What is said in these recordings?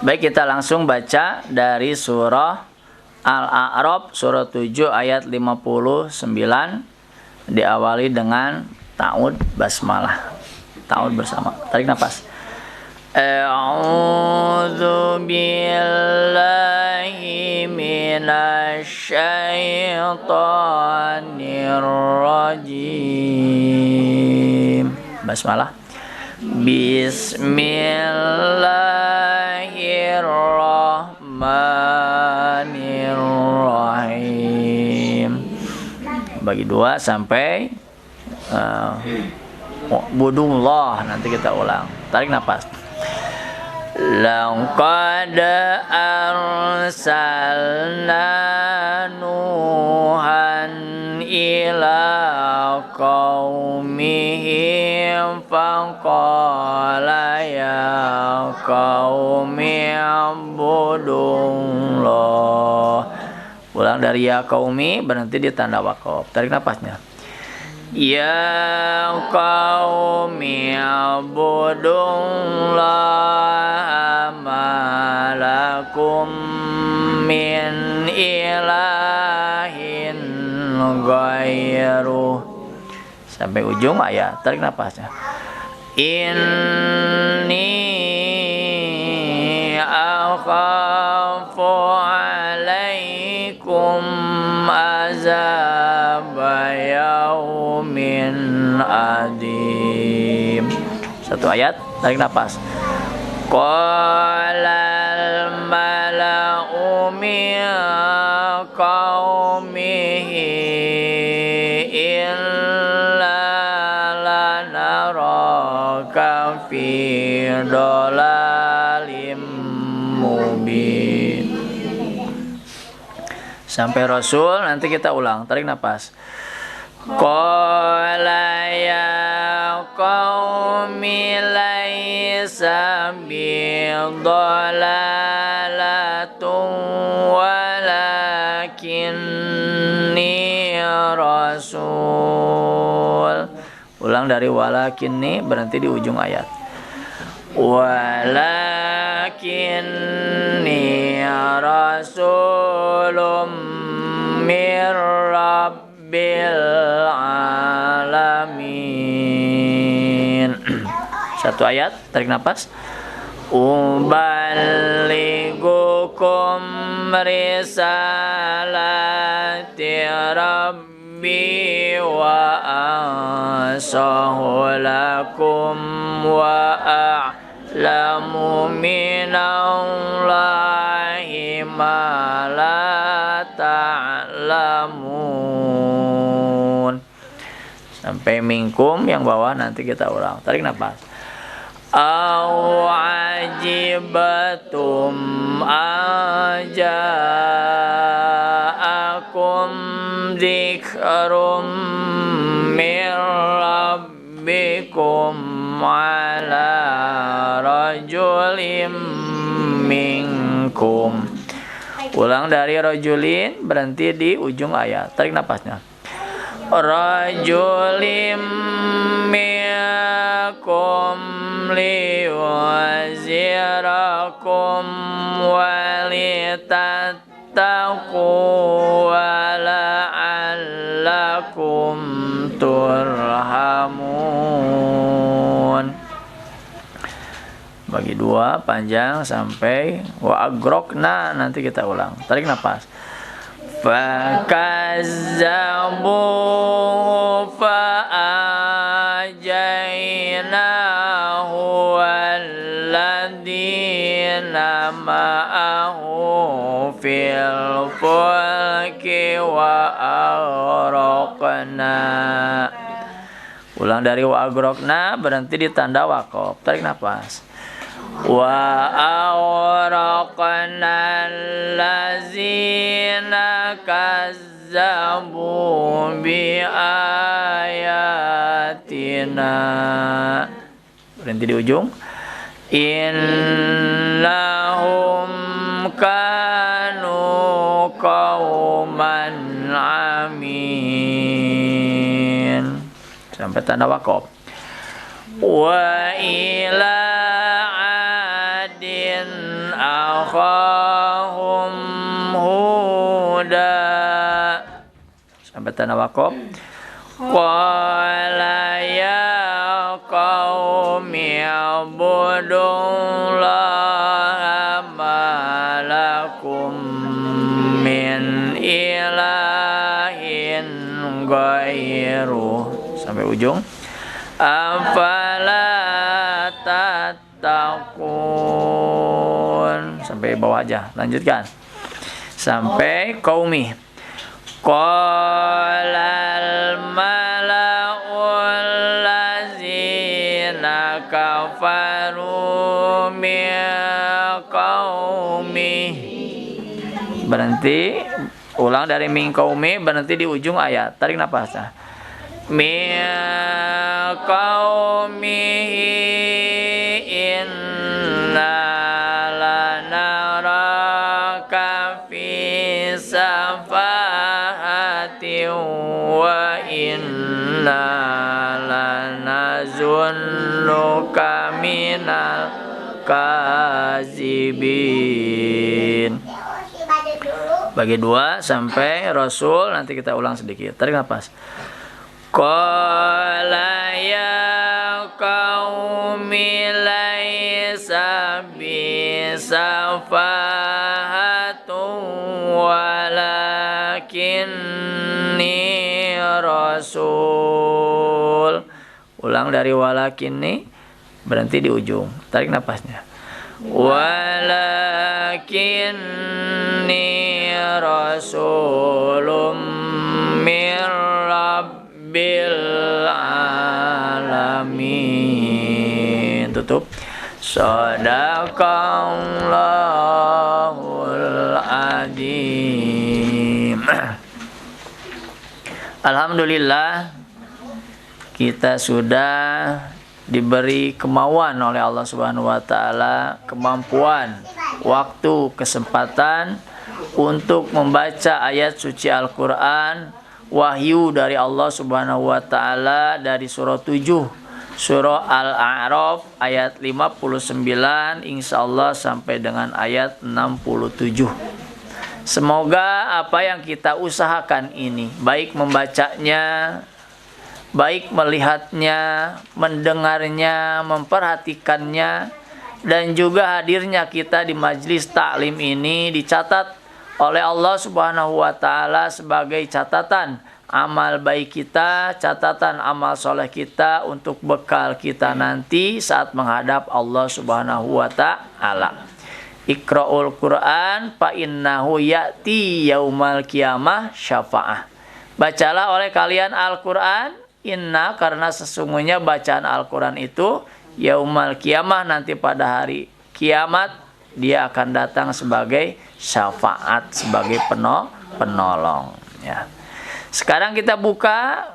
Baik, kita langsung baca dari surah Al-A'raf surah 7 ayat 59, diawali dengan ta'ud basmalah. Ta'ud bersama. Tarik nafas. A'udzu billahi minasy syaithanir rajim. Basmalah. Bismillahirrahmanirrahim. Bagi 2 sampai budullah. Nanti kita ulang. Tarik nafas. Laqad arsalna Nuhan ila qaumihi faqala ya qaumi ibudullah. Ulang dari ya qaumi, berhenti di tanda waqaf. Tarik nafasnya. Ya qaumi ibudullah ma lakum min ilahin ghairuh. Sampai ujung ayat. Tarik nafasnya. Inni akhafu alaikum azab yaumin adim. Satu ayat. Tarik nafas. Qalal mala'u min qaumihi illa lanaraka fi dhalalim mubin. Sampai Rasul, nanti kita ulang. Tarik nafas. Qala ya qaumi laisa bi dhalalatun walakinni rasul. Ulang dari walakinni, berhenti di ujung ayat. Walakinni rasulun mir rabbil alamin. Satu ayat. Tarik nafas. Ubaligukum risalati rabbi wa ansahu lakum wa a'lamu minallahi ma la ta'lamun. Sampai minkum yang bawah, nanti kita ulang. Tarik nafas. Aw ajibatum aja'akum dzikrum mir rabbikum ala rajulim minkum. Ulang dari rajulin, berhenti di ujung ayat. Tarik nafasnya. Rajulim minkum liwazirakum walitattaqu wala'allakum turhamun. Bagi 2 panjang sampai wa agrokna, nanti kita ulang. Tarik nafas. Fakazzabu fa'ajainahu walladzina ma'ahu fil fulki wa aghraqna. Ulang dari wa aghraqna, berhenti di tanda waqaf. Tarik nafas. Wa aghraqna allazina kazzabu bi ayatina. Berhenti di ujung. Innahum kanu qauman amin. Sampai tanda waqaf. Wa ila adin sampai tanda waqaf. Qala ya qaumi ibudullaha ma lakum min ilahin ghairuh sampai ujung. Afala tattaqun sampai bawah aja, lanjutkan sampai qaumi. Qalal mala'ul ladzina kafaru min qaumi. Berhenti, ulang dari min qaumi, berhenti di ujung ayat. Tarik nafasnya. Min qaumihi inna lanaraka fi safahati wa inna lanazunnuka minal kazibin. Bagi 2 sampai Rasul, nanti kita ulang sedikit. Tarik nafas. Qala ya qaumi laisa bi safahatun walakinni rasul. Ulang dari walakinni, berhenti di ujung. Tarik napasnya. Walakinni rasulun min rabbil alamin. Tutup. Shadaqallahul adzim. Alhamdulillah, kita sudah diberi kemauan oleh Allah Subhanahu wa taala, kemampuan, waktu, kesempatan untuk membaca ayat suci Al-Qur'an, wahyu dari Allah Subhanahu wa taala dari surah 7, surah Al-A'raf ayat 59 insyaallah sampai dengan ayat 67. Semoga apa yang kita usahakan ini, baik membacanya, baik melihatnya, mendengarnya, memperhatikannya, dan juga hadirnya kita di majelis taklim ini dicatat oleh Allah Subhanahu wa taala sebagai catatan amal baik kita, catatan amal soleh kita untuk bekal kita nanti saat menghadap Allah Subhanahu wa taala. Iqra'ul Qur'an fa innahu ya'ti yaumal qiyamah syafa'ah. Bacalah oleh kalian Al-Qur'an, inna, karena sesungguhnya bacaan Al-Quran itu yaumal kiamah, nanti pada hari kiamat dia akan datang sebagai syafaat, sebagai penolong ya. Sekarang kita buka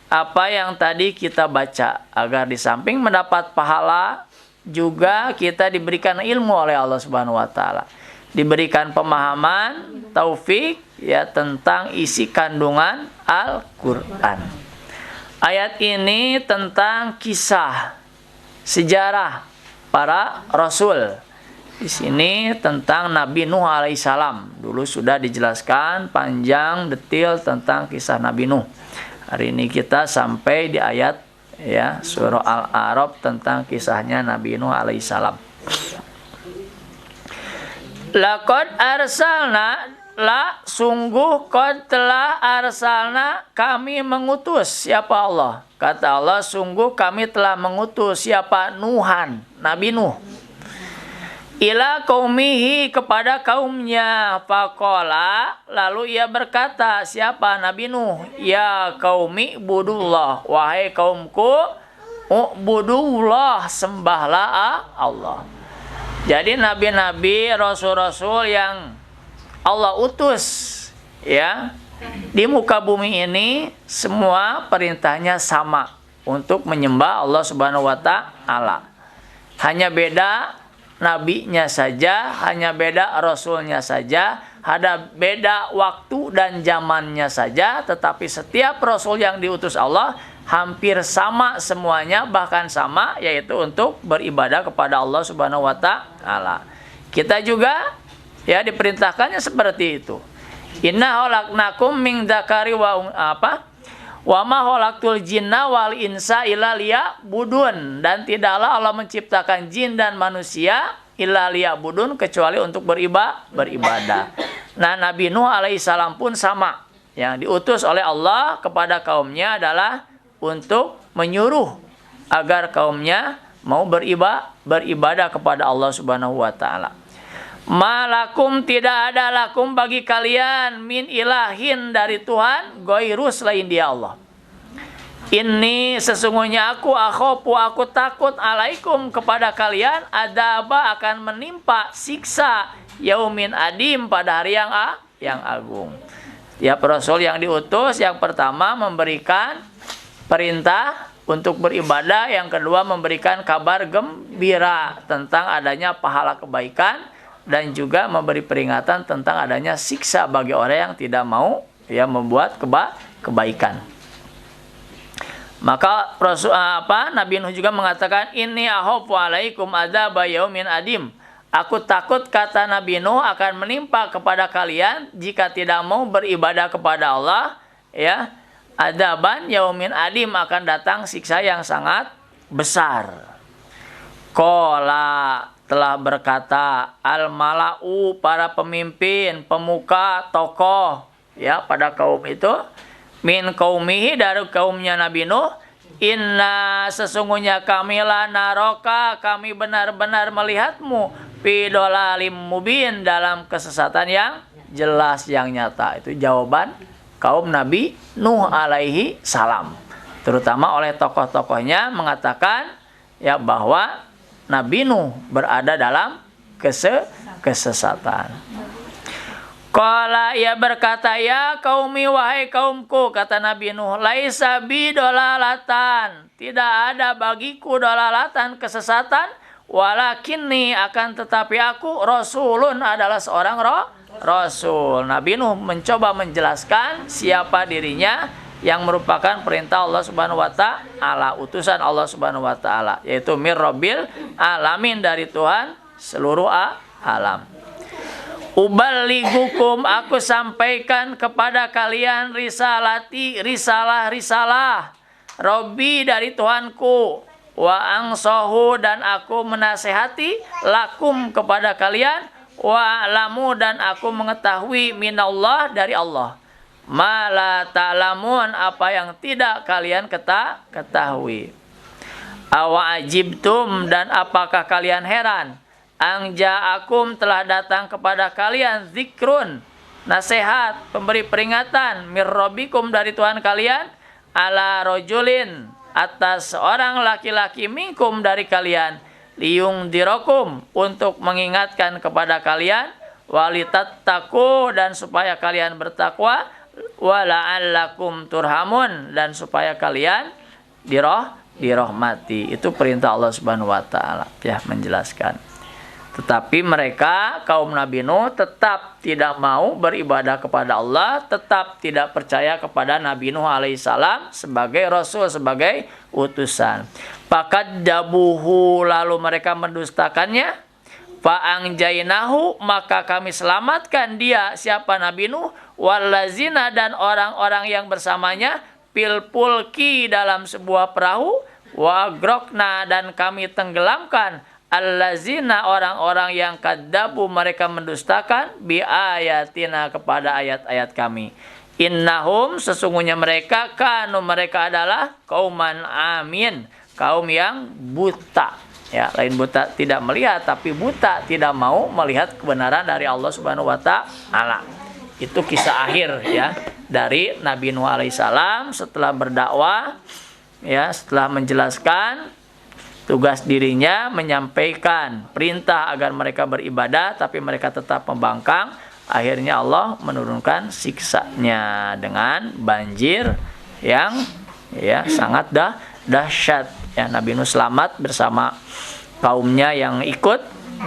apa yang tadi kita baca, agar di samping mendapat pahala juga kita diberikan ilmu oleh Allah Subhanahu wa taala, diberikan pemahaman, taufik ya tentang isi kandungan Al-Qur'an. Ayat ini tentang kisah sejarah para rasul. Di sini tentang Nabi Nuh alaihissalam. Dulu sudah dijelaskan panjang detail tentang kisah Nabi Nuh. Hari ini kita sampai di ayat ya surah Al-A'raf tentang kisahnya Nabi Nuh alaihissalam. Laqad arsalna, la sungguh qad telah arsalna, kami mengutus. Siapa Allah? Kata Allah, sungguh kami telah mengutus siapa? Nuhan, Nabi Nuh. Ila qaumihi, kepada kaumnya. Faqala, lalu ia berkata, siapa? Nabi Nuh. Ya qaumi budullah, wahai kaumku, ubudullah, sembahlah Allah. Jadi nabi-nabi, rasul-rasul yang Allah utus ya di muka bumi ini, semua perintahnya sama untuk menyembah Allah Subhanahu wa taala. Hanya beda nabinya saja, hanya beda rasulnya saja, ada beda waktu dan zamannya saja, tetapi setiap rasul yang diutus Allah hampir sama semuanya, bahkan sama, yaitu untuk beribadah kepada Allah Subhanahu wa taala. Kita juga ya diperintahkannya seperti itu. Inna khalaqnakum min dzakari wa ma khalaqtul jinna wal insa illa liya'budun, dan tidaklah Allah menciptakan jin dan manusia illa liya'budun kecuali untuk beribadah. Nah, Nabi Nuh alaihissalam pun sama. Yang diutus oleh Allah kepada kaumnya adalah untuk menyuruh agar kaumnya mau beribadah kepada Allah Subhanahu wa taala. Malakum, tidak ada lakum bagi kalian min ilahin dari Tuhan ghairu selain Dia Allah. Ini sesungguhnya aku takut alaikum kepada kalian, adaba akan menimpa siksa yaumin adim pada hari yang agung. Ya, Rasul yang diutus yang pertama memberikan perintah untuk beribadah, yang kedua memberikan kabar gembira tentang adanya pahala kebaikan, dan juga memberi peringatan tentang adanya siksa bagi orang yang tidak mau membuat kebaikan. Maka Nabi Nuh juga mengatakan inni akhafu alaikum adzaba yaumin adim. Aku takut, kata Nabi Nuh, akan menimpa kepada kalian jika tidak mau beribadah kepada Allah, ya, adzaban yaumin adim, akan datang siksa yang sangat besar. Qala, telah berkata al-mala'u, para pemimpin, pemuka, tokoh, ya, pada kaum itu, min qaumihi, dari kaumnya Nabi Nuh, inna, sesungguhnya kami la naroka, kami benar-benar melihatmu fi dolalim mubin, dalam kesesatan yang jelas, yang nyata. Itu jawaban kaum Nabi Nuh alaihi salam, terutama oleh tokoh-tokohnya mengatakan ya bahwa Nabi Nuh berada dalam kesesatan. Qala, ia berkata, ya qaumi, wahai kaumku, kata Nabi Nuh, laisa bi dolalatan, tidak ada bagiku dolalatan, kesesatan, walakinni, akan tetapi aku, rasulun, adalah seorang rasul. Nabi Nuh mencoba menjelaskan siapa dirinya, yang merupakan perintah Allah Subhanahu wa taala, utusan Allah Subhanahu wa taala, yaitu mir rabbil alamin, dari Tuhan seluruh alam. Uballighukum, aku sampaikan kepada kalian risalah Rabbi, dari Tuhanku, wa angsohu, dan aku menasehati, lakum, kepada kalian, wa alamu, dan aku mengetahui, minallah, dari Allah, ma la ta'lamun, apa yang tidak kalian ketahui. Awa ajibtum, dan apakah kalian heran, anja'akum, telah datang kepada kalian, zikrun, nasihat, pemberi peringatan, mir rabbikum, dari Tuhan kalian, ala rojulin, atas seorang laki-laki, minkum, dari kalian, liyung dirokum, untuk mengingatkan kepada kalian, walitattaku, dan supaya kalian bertakwa, wala'allakum turhamun, dan supaya kalian dirahmati. Itu perintah Allah Subhanahu wa taala, ya, menjelaskan. Tetapi mereka, kaum Nabi Nuh, tetap tidak mau beribadah kepada Allah, tetap tidak percaya kepada Nabi Nuh alaihissalam sebagai rasul, sebagai utusan. Fakadzabuhu, lalu mereka mendustakannya. Fa'angjainahu, maka kami selamatkan dia, siapa Nabi Nuh, wallazina, dan orang-orang yang bersamanya, fil pulki, dalam sebuah perahu, wa agrokna, dan kami tenggelamkan, allazina, orang-orang yang kadzabu, mereka mendustakan, bi ayatina, kepada ayat-ayat kami. Innahum, sesungguhnya mereka, kanu, mereka adalah kauman amin, kaum yang buta, ya, lain buta tidak melihat, tapi buta tidak mau melihat kebenaran dari Allah Subhanahu wa taala. Itu kisah akhir, ya, dari Nabi Nuh alaihissalam setelah berdakwah, ya, setelah menjelaskan tugas dirinya, menyampaikan perintah agar mereka beribadah, tapi mereka tetap membangkang. Akhirnya Allah menurunkan siksanya dengan banjir yang, ya, sangat dahsyat. Ya, Nabi Nuh selamat bersama kaumnya yang ikut,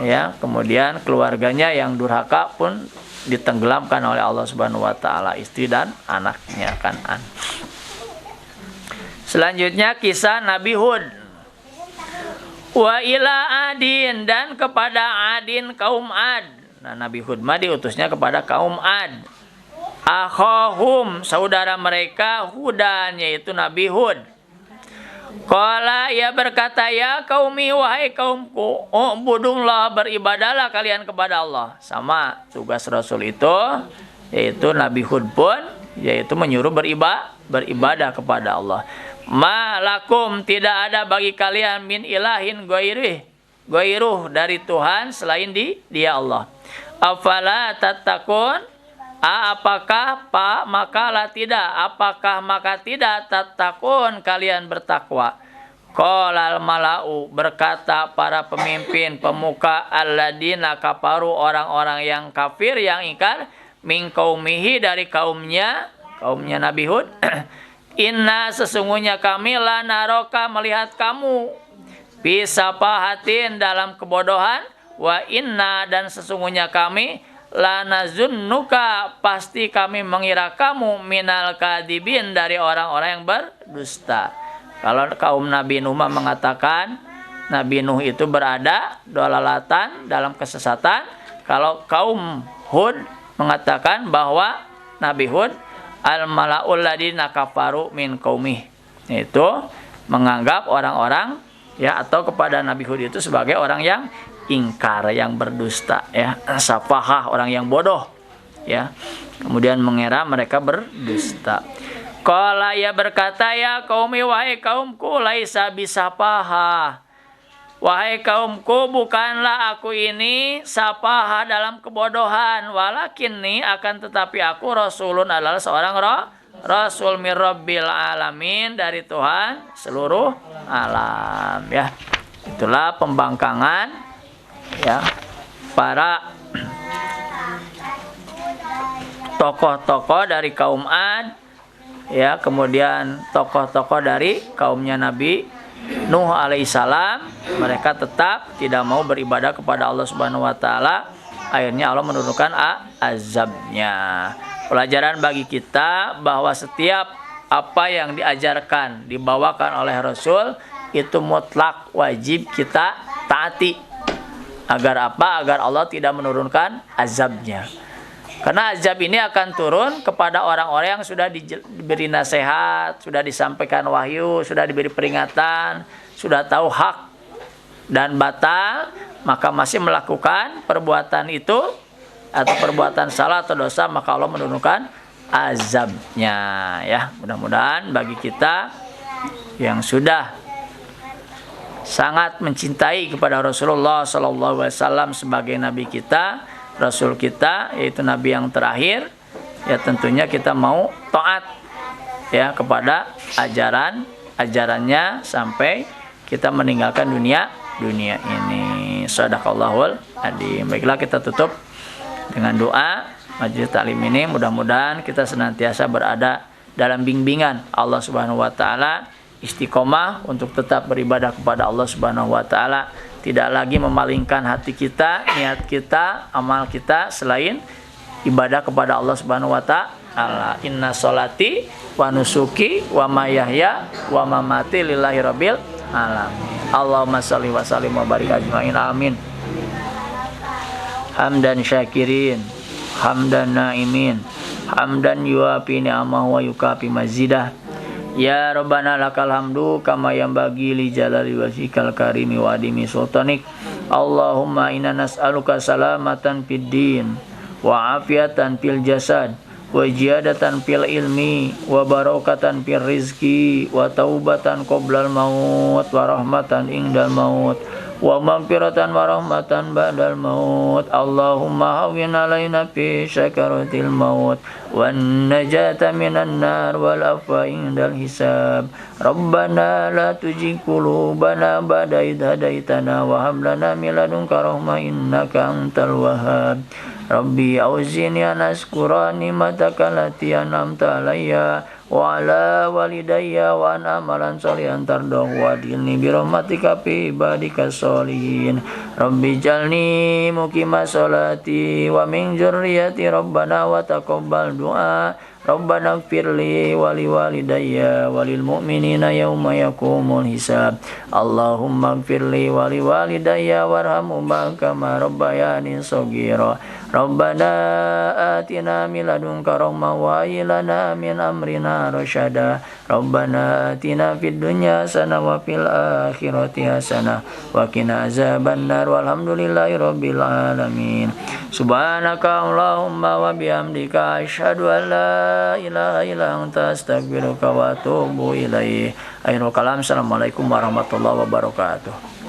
ya, kemudian keluarganya yang durhaka pun ditenggelamkan oleh Allah Subhanahu wa taala, istri dan anaknya Kan'an. Selanjutnya kisah Nabi Hud. Wa ila adin, dan kepada adin, kaum Ad. Nah, Nabi Hud diutusnya kepada kaum Ad. akhahum saudara mereka Hudan yaitu Nabi Hud. Qala ia berkata ya qaumi wahai kaumku ubudullah beribadahlah kalian kepada Allah. Sama tugas Rasul itu yaitu Nabi Hud pun yaitu menyuruh beribadah kepada Allah. Ma lakum tidak ada bagi kalian min ilahin ghairuh dari Tuhan selain Dia Allah. Afala tattaqun apakah maka tidak tattaqun kalian bertakwa. Qolal malau berkata para pemimpin pemuka alladzina kafaru orang-orang yang kafir yang ingkar min qaumihi dari kaumnya Nabi Hud. Inna sesungguhnya kami la naroka melihat kamu bisafahatin dalam kebodohan wa inna dan sesungguhnya kami la nazunnuka pasti kami mengira kamu minal kadibin dari orang-orang yang berdusta. Kalau kaum Nabi Nuh mengatakan Nabi Nuh itu berada dolalatan dalam kesesatan, kalau kaum Hud mengatakan bahwa Nabi Hud al-mala'ul ladina kafaru min qaumih, itu menganggap orang-orang ya atau kepada Nabi Hud itu sebagai orang yang ingkar, yang berdusta ya, safahah, orang yang bodoh ya. Kemudian mengira mereka berdusta. Qala ia berkata ya qaumi wahai kaumku laisa bisafaha. Wahai kaumku, bukanlah aku ini sapaha dalam kebodohan, walakinni akan tetapi aku rasulun adalah seorang rasul mir rabbil alamin dari Tuhan seluruh alam ya. Itulah pembangkangan ya para tokoh-tokoh dari kaum Ad ya, kemudian tokoh-tokoh dari kaumnya Nabi Nuh alaihissalam. Mereka tetap tidak mau beribadah kepada Allah Subhanahu wa taala. Akhirnya Allah menurunkan azabnya. Pelajaran bagi kita bahwa setiap apa yang diajarkan, dibawakan oleh Rasul itu mutlak wajib kita taati. Agar apa? Agar Allah tidak menurunkan azabnya. Karena azab ini akan turun kepada orang-orang yang sudah diberi nasihat, sudah disampaikan wahyu, sudah diberi peringatan, sudah tahu hak dan batal, maka masih melakukan perbuatan itu atau perbuatan salah atau dosa, maka Allah menurunkan azabnya ya. Mudah-mudahan bagi kita yang sudah sangat mencintai kepada Rasulullah SAW sebagai nabi kita, Rasul kita, yaitu Nabi yang terakhir, ya tentunya kita mau taat ya kepada ajarannya sampai kita meninggalkan dunia ini. Shadaqallahul adzim. Baiklah, kita tutup dengan doa majelis taklim ini. Mudah-mudahan kita senantiasa berada dalam bimbingan Allah Subhanahu wa taala, istiqomah untuk tetap beribadah kepada Allah Subhanahu wa taala, tidak lagi memalingkan hati kita, niat kita, amal kita selain ibadah kepada Allah Subhanahu wa taala. Inna sholati wa nusuki wa mayahya wa mamati lillahi rabbil alamin. Allahumma shalli wa sallim wa barik ajmain. Amin. Hamdan syakirin, hamdan naimin, hamdan yuafi ni'amahu wa yukafi mazidah. Ya Rabbana lakal hamdu kama yanbaghi li jalali wajhikal karimi wa adimi sultanik. Allahumma inna nas'aluka salamatan fid din wa afiatan fil jasad wa ziyadatan fil ilmi wa barakatan fil rizki wa taubatan qoblal maut wa rahmatan indal maut wa maghfiratan wa rahmatan ba'dal maut. Allahumma hawwin alaina fi sakaratil maut wan najata minan nar wal afwa indal hisab. Rabbana la tuzigh qulubana ba'da idh hadaitana wa hab lana min ladunka rahmah innaka antal wahhab. Rabbi auzi'ni an ashkura ni'mataka allati an'amta alayya wa ala walidayya wa an amalan sholihan tardahu wa adkhilni bi rahmatika fi ibadika sholihin. Rabbi ij'alni muqima sholati wa min dzurriyyati rabbana wa taqabbal du'a. Rabbana ighfirli wa li walidayya wa lil mu'minina yauma yaqumul hisab. Allahumma ighfirli wa li walidayya warhamhuma kama rabbayani shaghira. Rabbana atina min ladunka rahmah wa hayyi lana min amrina rasyada. Rabbana atina fid dunya hasanah wa fil akhirati hasanah wa qina azabannar. Walhamdulillahi rabbil alamin. Subhanaka Allahumma wa bihamdika asyhadu an la ilaha illa anta astaghfiruka wa atubu ilaik. Akhirul kalam. Assalamualaikum warahmatullahi wabarakatuh.